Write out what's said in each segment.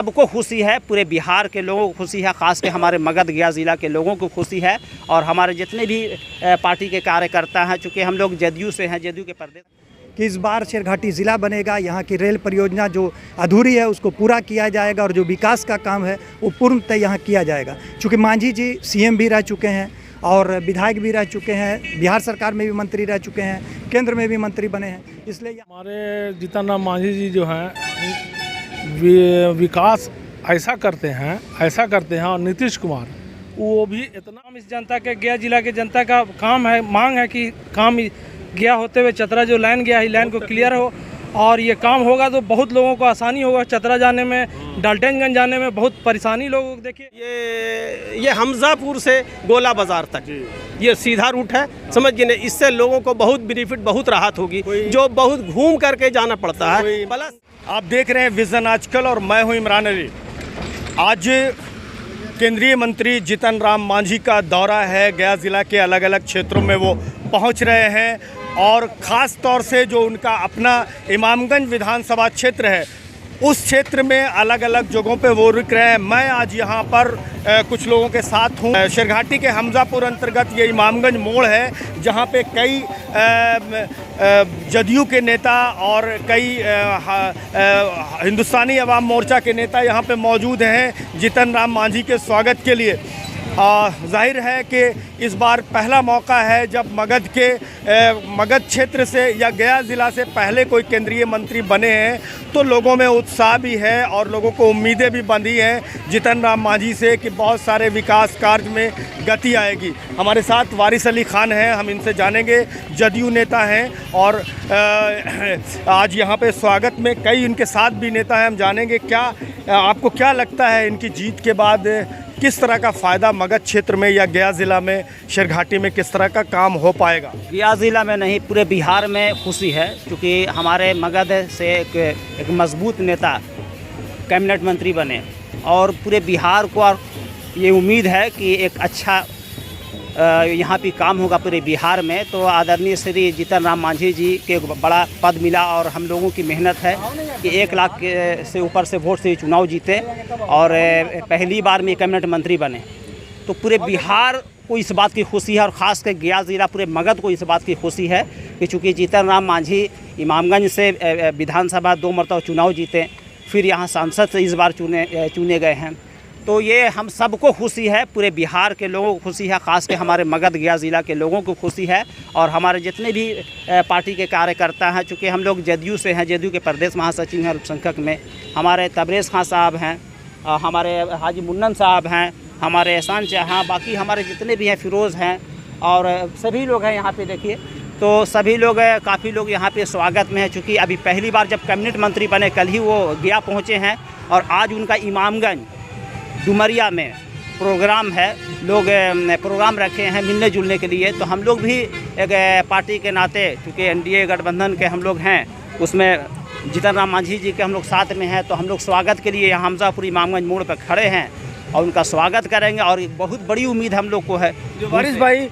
सबको खुशी है, पूरे बिहार के लोगों को खुशी है, ख़ास के हमारे मगध गया ज़िला के लोगों को खुशी है। और हमारे जितने भी पार्टी के कार्यकर्ता हैं, चूँकि हम लोग जदयू से हैं, जदयू के प्रदेश कि इस बार शेरघाटी ज़िला बनेगा। यहाँ की रेल परियोजना जो अधूरी है उसको पूरा किया जाएगा और जो विकास का काम है वो पूर्णतः यहाँ किया जाएगा। चूँकि मांझी जी सीएम भी रह चुके हैं और विधायक भी रह चुके हैं, बिहार सरकार में भी मंत्री रह चुके हैं, केंद्र में भी मंत्री बने हैं, इसलिए हमारे जीतन राम मांझी जी जो हैं विकास ऐसा करते हैं और नीतीश कुमार वो भी इतना इस जनता के गया जिला के जनता का काम है, मांग है कि काम गया होते हुए चतरा जो लाइन गया है लाइन को क्लियर हो और ये काम होगा तो बहुत लोगों को आसानी होगा। चतरा जाने में, डाल्टनगंज जाने में बहुत परेशानी लोगों को। देखिए ये हमजापुर से गोला बाजार तक ये सीधा रूट है, समझ गए। इससे लोगों को बहुत बेनिफिट, बहुत राहत होगी, जो बहुत घूम करके जाना पड़ता है। प्लस आप देख रहे हैं विजन आजकल और मैं हूं इमरान अली। आज केंद्रीय मंत्री जीतन राम मांझी का दौरा है, गया ज़िला के अलग अलग क्षेत्रों में वो पहुंच रहे हैं और ख़ास तौर से जो उनका अपना इमामगंज विधानसभा क्षेत्र है उस क्षेत्र में अलग अलग जगहों पे वो रुक रहे हैं। मैं आज यहाँ पर कुछ लोगों के साथ हूँ। शेरघाटी के हमजापुर अंतर्गत ये इमामगंज मोड़ है जहाँ पे कई जदयू के नेता और कई हिंदुस्तानी अवाम मोर्चा के नेता यहाँ पे मौजूद हैं जीतन राम मांझी के स्वागत के लिए। जाहिर है कि इस बार पहला मौका है जब मगध क्षेत्र से या गया ज़िला से पहले कोई केंद्रीय मंत्री बने हैं, तो लोगों में उत्साह भी है और लोगों को उम्मीदें भी बंधी हैं जीतन राम मांझी से कि बहुत सारे विकास कार्य में गति आएगी। हमारे साथ वारिस अली खान हैं, हम इनसे जानेंगे, जदयू नेता हैं और आज यहाँ पे स्वागत में कई इनके साथ भी नेता हैं। हम जानेंगे क्या आपको क्या लगता है इनकी जीत के बाद किस तरह का फ़ायदा मगध क्षेत्र में या गया ज़िला में, शेरघाटी में किस तरह का काम हो पाएगा। गया ज़िला में नहीं, पूरे बिहार में खुशी है, क्योंकि हमारे मगध से एक मजबूत नेता कैबिनेट मंत्री बने और पूरे बिहार को और ये उम्मीद है कि एक अच्छा यहाँ भी काम होगा पूरे बिहार में। तो आदरणीय श्री जीतन राम मांझी जी के बड़ा पद मिला और हम लोगों की मेहनत है कि 1 लाख से ऊपर से वोट से चुनाव जीते और पहली बार में कैबिनेट मंत्री बने। तो पूरे बिहार को इस बात की खुशी है और ख़ास कर गया ज़िला, पूरे मगध को इस बात की खुशी है कि चूँकि जीतन राम मांझी इमामगंज से विधानसभा 2 मरतबा चुनाव जीते, फिर यहाँ सांसद से इस बार चुने गए हैं। तो ये हम सबको खुशी है, पूरे बिहार के लोगों को खुशी है, ख़ास के हमारे मगध गया ज़िला के लोगों को खुशी है। और हमारे जितने भी पार्टी के कार्यकर्ता हैं, चूँकि हम लोग जदयू से हैं, जदयू के प्रदेश महासचिव हैं अल्पसंख्यक में, हमारे तबरेज़ खां साहब हैं, हमारे हाजी मुन्नन साहब हैं, हमारे एहसान चाहा, बाकी हमारे जितने भी हैं, फिरोज़ हैं और सभी लोग हैं यहाँ पे। देखिए तो सभी लोग काफ़ी लोग यहाँ पे स्वागत में हैं, चूँकि अभी पहली बार जब कैबिनेट मंत्री बने, कल ही वो गया पहुँचे हैं और आज उनका इमामगंज डुमरिया में प्रोग्राम है, लोग प्रोग्राम रखे हैं मिलने जुलने के लिए। तो हम लोग भी एक पार्टी के नाते, क्योंकि एनडीए गठबंधन के हम लोग हैं, उसमें जीतन राम मांझी जी के हम लोग साथ में हैं, तो हम लोग स्वागत के लिए यहाँ हमजापुर इमामगंज मोड़ पर खड़े हैं और उनका स्वागत करेंगे और बहुत बड़ी उम्मीद हम लोग को है। वारिस भाई,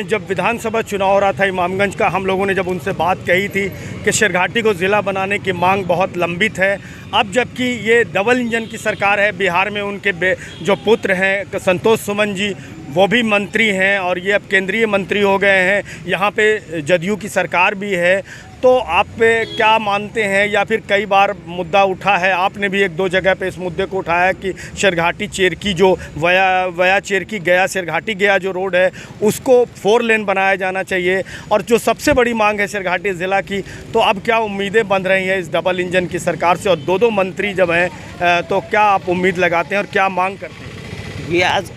जब विधानसभा चुनाव हो रहा था इमामगंज का, हम लोगों ने जब उनसे बात कही थी कि शेरघाटी को ज़िला बनाने की मांग बहुत लंबित है, अब जबकि ये डबल इंजन की सरकार है, बिहार में उनके जो पुत्र हैं संतोष सुमन जी वो भी मंत्री हैं और ये अब केंद्रीय मंत्री हो गए हैं, यहाँ पे जदयू की सरकार भी है, तो आप पे क्या मानते हैं? या फिर कई बार मुद्दा उठा है, आपने भी 1-2 जगह पे इस मुद्दे को उठाया कि शेरघाटी चेरकी जो वया चेरकी गया शेरघाटी गया जो रोड है उसको 4 लेन बनाया जाना चाहिए और जो सबसे बड़ी मांग है शेरघाटी ज़िला की, तो अब क्या उम्मीदें बन रही हैं इस डबल इंजन की सरकार से और 2-2 मंत्री जब हैं, तो क्या आप उम्मीद लगाते हैं और क्या मांग करते हैं?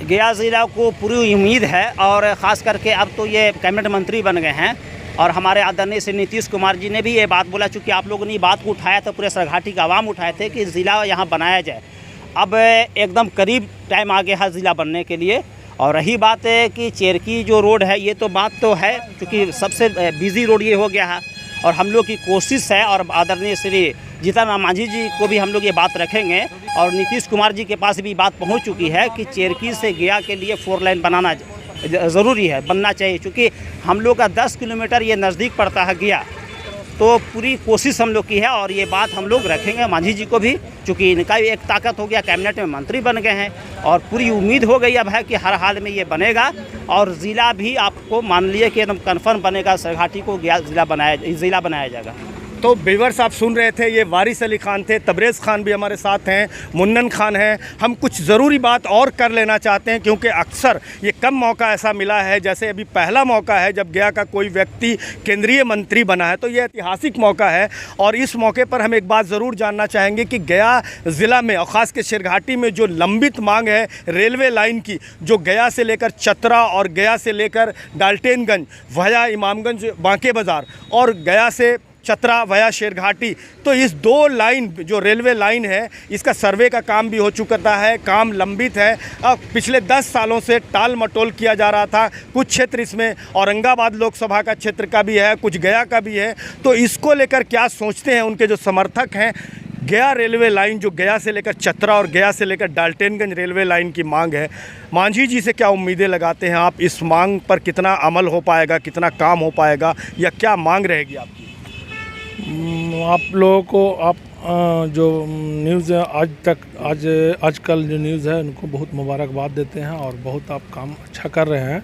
गया ज़िला को पूरी उम्मीद है और ख़ास करके अब तो ये कैबिनेट मंत्री बन गए हैं और हमारे आदरणीय श्री नीतीश कुमार जी ने भी ये बात बोला, चूँकि आप लोगों ने बात को उठाया था, पूरे शेरघाटी का आवाम उठाए थे कि ज़िला यहाँ बनाया जाए। अब एकदम करीब टाइम आ गया है ज़िला बनने के लिए। और रही बात है कि चेरकी जो रोड है, ये तो बात तो है, क्योंकि सबसे बिजी रोड ये हो गया है और हम लोग की कोशिश है और आदरणीय श्री जीतन राम मांझी जी को भी हम लोग ये बात रखेंगे और नीतीश कुमार जी के पास भी बात पहुंच चुकी है कि चेरकी से गया के लिए 4 लाइन बनाना ज़रूरी है, बनना चाहिए, क्योंकि हम लोग का 10 किलोमीटर ये नज़दीक पड़ता है गया। तो पूरी कोशिश हम लोग की है और ये बात हम लोग रखेंगे मांझी जी को भी, चूँकि इनका भी एक ताकत हो गया, कैबिनेट में मंत्री बन गए हैं और पूरी उम्मीद हो गई अब है कि हर हाल में ये बनेगा और ज़िला भी आपको मान लिए कि एकदम कन्फर्म बनेगा, सरघाटी को ज़िला बनाया जाएगा। तो व्यूअर्स आप सुन रहे थे, ये वारिस अली खान थे, तबरेज़ खान भी हमारे साथ हैं, मुन्नन खान हैं। हम कुछ ज़रूरी बात और कर लेना चाहते हैं क्योंकि अक्सर ये कम मौका ऐसा मिला है, जैसे अभी पहला मौका है जब गया का कोई व्यक्ति केंद्रीय मंत्री बना है, तो ये ऐतिहासिक मौका है। और इस मौके पर हम एक बात ज़रूर जानना चाहेंगे कि गया ज़िला में और ख़ास के शेरघाटी में जो लंबित मांग है रेलवे लाइन की, जो गया से लेकर चतरा और गया से लेकर डाल्टेनगंज वया इमामगंज बांके बाज़ार और गया से चतरा वया शेरघाटी, तो इस 2 लाइन जो रेलवे लाइन है इसका सर्वे का काम भी हो चुका है, काम लंबित है। अब पिछले 10 सालों से टाल मटोल किया जा रहा था। कुछ क्षेत्र इसमें औरंगाबाद लोकसभा का क्षेत्र का भी है, कुछ गया का भी है। तो इसको लेकर क्या सोचते हैं उनके जो समर्थक हैं? गया रेलवे लाइन जो गया से लेकर चतरा और गया से लेकर डाल्टेनगंज रेलवे लाइन की मांग है, मांझी जी से क्या उम्मीदें लगाते हैं आप? इस मांग पर कितना अमल हो पाएगा, कितना काम हो पाएगा, या क्या मांग रहेगी आपकी? आप लोगों को आप जो न्यूज़ आजकल जो न्यूज़ है उनको बहुत मुबारकबाद देते हैं और बहुत आप काम अच्छा कर रहे हैं।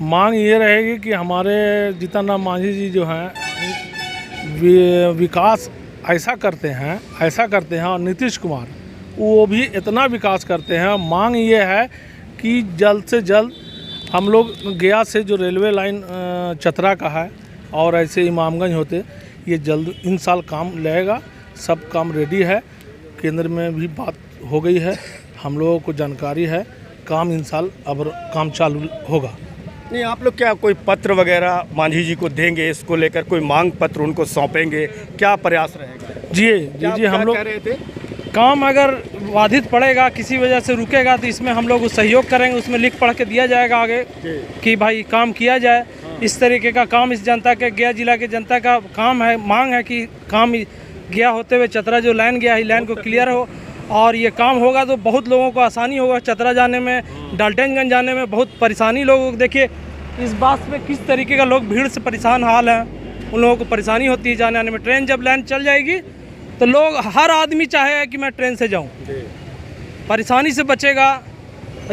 मांग ये रहेगी कि हमारे जीतन राम मांझी जी जो हैं विकास ऐसा करते हैं और नीतीश कुमार वो भी इतना विकास करते हैं। मांग ये है कि जल्द से जल्द हम लोग गया से जो रेलवे लाइन चतरा का है और ऐसे इमामगंज होते, ये जल्द इन साल काम लगेगा। सब काम रेडी है, केंद्र में भी बात हो गई है, हम लोगों को जानकारी है, काम इन साल अब काम चालू होगा। नहीं, आप लोग क्या कोई पत्र वगैरह मांझी जी को देंगे, इसको लेकर कोई मांग पत्र उनको सौंपेंगे, क्या प्रयास रहेगा? जी हम लोग कह रहे थे काम अगर बाधित पड़ेगा, किसी वजह से रुकेगा, तो इसमें हम लोग सहयोग करेंगे, उसमें लिख पढ़ के दिया जाएगा आगे कि भाई काम किया जाए। इस तरीके का काम इस जनता के, गया जिला के जनता का काम है, मांग है कि काम गया होते हुए चतरा जो लाइन गया है, लाइन को क्लियर हो और ये काम होगा तो बहुत लोगों को आसानी होगा। चतरा जाने में, डाल्टनगंज जाने में बहुत परेशानी लोगों को, देखिए इस बात पे किस तरीके का लोग भीड़ से परेशान हाल है, उन लोगों को परेशानी होती है जाने आने में। ट्रेन जब लाइन चल जाएगी तो लोग, हर आदमी चाहेगा कि मैं ट्रेन से जाऊँ, परेशानी से बचेगा।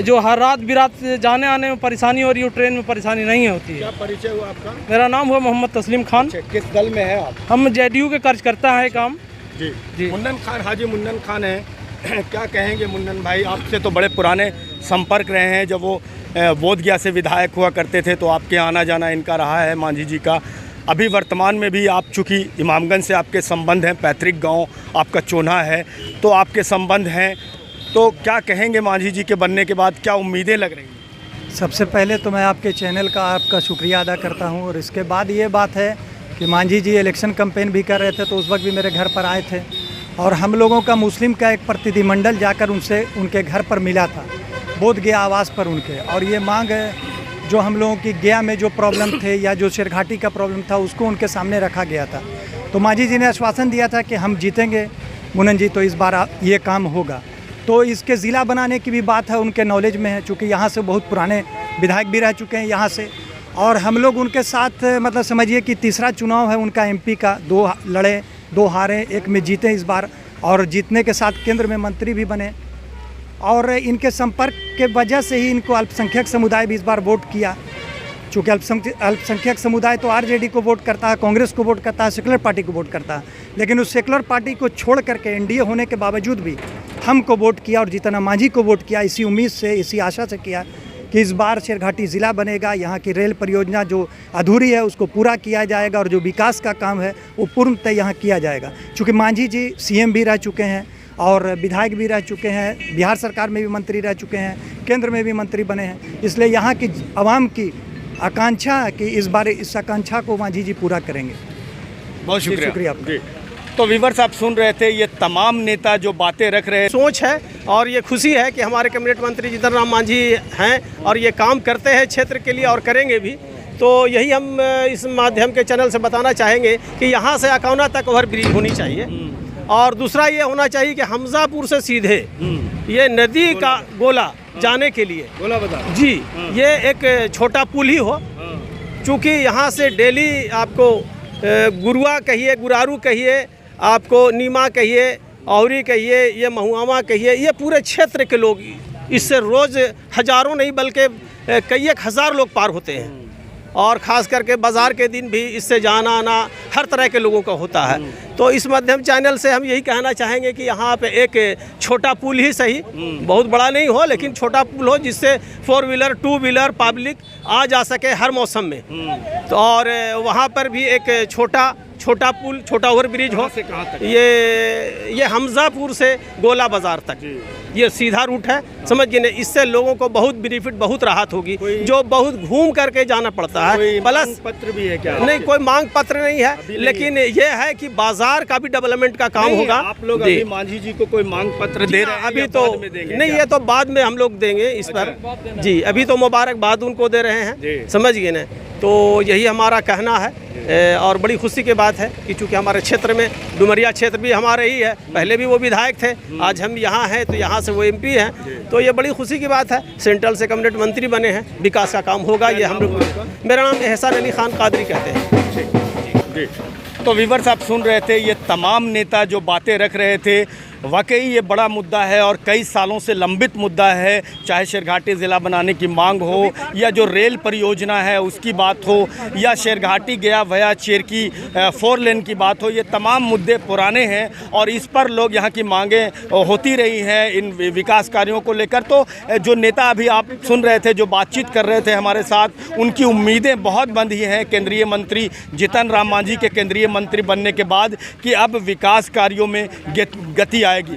जो हर रात बिरात जाने आने में परेशानी हो रही है, ट्रेन में परेशानी नहीं होती है। क्या परिचय हुआ आपका? मेरा नाम हुआ मोहम्मद तस्लीम खान। किस दल में है आप? हम जेडीयू के कार्यकर्ता हैं काम। जी मुन्नन खान, हाजी मुन्नन खान हैं। क्या कहेंगे मुन्नन भाई, आपसे तो बड़े पुराने संपर्क रहे हैं, जब वो बोधगया से विधायक हुआ करते थे तो आपके आना जाना इनका रहा है मांझी जी का। अभी वर्तमान में भी आप, चूँकि इमामगंज से आपके संबंध हैं, पैतृक गांव आपका चोन्हा है, तो आपके संबंध हैं, तो क्या कहेंगे मांझी जी के बनने के बाद, क्या उम्मीदें लग रही हैं? सबसे पहले तो मैं आपके चैनल का आपका शुक्रिया अदा करता हूं और इसके बाद ये बात है कि मांझी जी इलेक्शन कैंपेन भी कर रहे थे तो उस वक्त भी मेरे घर पर आए थे और हम लोगों का मुस्लिम का एक प्रतिनिधिमंडल जाकर उनसे उनके घर पर मिला था, बोध गया आवास पर उनके। और ये मांग है जो हम लोगों की गया में जो प्रॉब्लम थे या जो शेरघाटी का प्रॉब्लम था उसको उनके सामने रखा गया था। तो मांझी जी ने आश्वासन दिया था कि हम जीतेंगे मुन्नन जी, तो इस बार ये काम होगा। तो इसके ज़िला बनाने की भी बात है, उनके नॉलेज में है, चूँकि यहाँ से बहुत पुराने विधायक भी रह चुके हैं यहाँ से, और हम लोग उनके साथ मतलब समझिए कि तीसरा चुनाव है उनका एमपी का। 2 लड़े, 2 हारे, 1 में जीते इस बार, और जीतने के साथ केंद्र में मंत्री भी बने। और इनके संपर्क के वजह से ही इनको अल्पसंख्यक समुदाय भी इस बार वोट किया, चूँकि अल्पसंख्यक समुदाय तो आरजेडी को वोट करता है, कांग्रेस को वोट करता है, सेकुलर पार्टी को वोट करता है, लेकिन उस सेकुलर पार्टी को छोड़ करके एनडीए होने के बावजूद भी हमको वोट किया और जीतन राम मांझी को वोट किया। इसी उम्मीद से, इसी आशा से किया कि इस बार शेरघाटी ज़िला बनेगा, यहाँ की रेल परियोजना जो अधूरी है उसको पूरा किया जाएगा और जो विकास का काम है वो पूर्णतः यहाँ किया जाएगा। चूँकि मांझी जी सीएम भी रह चुके हैं और विधायक भी रह चुके हैं, बिहार सरकार में भी मंत्री रह चुके हैं, केंद्र में भी मंत्री बने हैं, इसलिए यहाँ की आवाम की आकांक्षा है कि इस बार इस आकांक्षा को मांझी जी पूरा करेंगे। बहुत शुक्रिया आपका। तो व्यूअर्स आप सुन रहे थे, ये तमाम नेता जो बातें रख रहे हैं, सोच है और ये खुशी है कि हमारे कैबिनेट मंत्री जीतन राम मांझी हैं और ये काम करते हैं क्षेत्र के लिए और करेंगे भी। तो यही हम इस माध्यम के चैनल से बताना चाहेंगे कि यहाँ से अकौना तक ओवर ब्रिज होनी चाहिए, और दूसरा ये होना चाहिए कि हमजापुर से सीधे ये नदी का गोला जाने के लिए गोला बाजार जी ये एक छोटा पुल ही हो, चूँकि यहाँ से डेली आपको गुरुआ कहिए, गुरारू कहिए, आपको नीमा कहिए, औरी कहिए, ये महुआमा कहिए, ये पूरे क्षेत्र के लोग इससे रोज़ हज़ारों नहीं बल्कि कई एक हज़ार लोग पार होते हैं। और ख़ास करके बाज़ार के दिन भी इससे जाना आना हर तरह के लोगों का होता है। तो इस माध्यम चैनल से हम यही कहना चाहेंगे कि यहाँ पे एक छोटा पुल ही सही, बहुत बड़ा नहीं हो लेकिन छोटा पुल हो जिससे 4 व्हीलर 2 व्हीलर पब्लिक आ जा सके हर मौसम में। तो और वहाँ पर भी एक छोटा पुल, छोटा ओवर ब्रिज हो। से कहाँ तक? ये हमजापुर से गोला बाज़ार तक ये सीधा रूट है, समझ गए ना। इससे लोगों को बहुत बेनिफिट, बहुत राहत होगी, जो बहुत घूम करके जाना पड़ता है। प्लस पत्र भी है क्या? नहीं, कोई मांग पत्र नहीं है, लेकिन ये है कि बाजार का भी डेवलपमेंट का काम होगा। आप लोग अभी मांझी जी को कोई मांग पत्र दे रहे हैं? अभी तो नहीं, ये तो बाद में हम लोग देंगे इस पर जी। अभी तो मुबारकबाद उनको दे रहे हैं, समझ गए ना। तो यही हमारा कहना है और बड़ी खुशी की बात है कि चूँकि हमारे क्षेत्र में डुमरिया क्षेत्र भी हमारे ही है, पहले भी वो विधायक थे, आज हम यहाँ हैं तो यहाँ से वो MP हैं। तो ये बड़ी खुशी की बात है, सेंट्रल से कैबिनेट मंत्री बने हैं, विकास का काम होगा। ये हम लोग, मेरा नाम एहसान अली खान कादरी कहते हैं जी। तो व्यूअर्स, आप सुन रहे थे ये तमाम नेता जो बातें रख रहे थे। वाकई ये बड़ा मुद्दा है और कई सालों से लंबित मुद्दा है, चाहे शेरघाटी ज़िला बनाने की मांग हो या जो रेल परियोजना है उसकी बात हो या शेरघाटी गया वया चेरकी 4 लेन की बात हो। ये तमाम मुद्दे पुराने हैं और इस पर लोग यहाँ की मांगें होती रही हैं इन विकास कार्यों को लेकर। तो जो नेता अभी आप सुन रहे थे, जो बातचीत कर रहे थे हमारे साथ, उनकी उम्मीदें बहुत बंधी हैं केंद्रीय मंत्री जीतन राम मांझी के केंद्रीय मंत्री बनने के बाद कि अब विकास कार्यों में गति आएगी।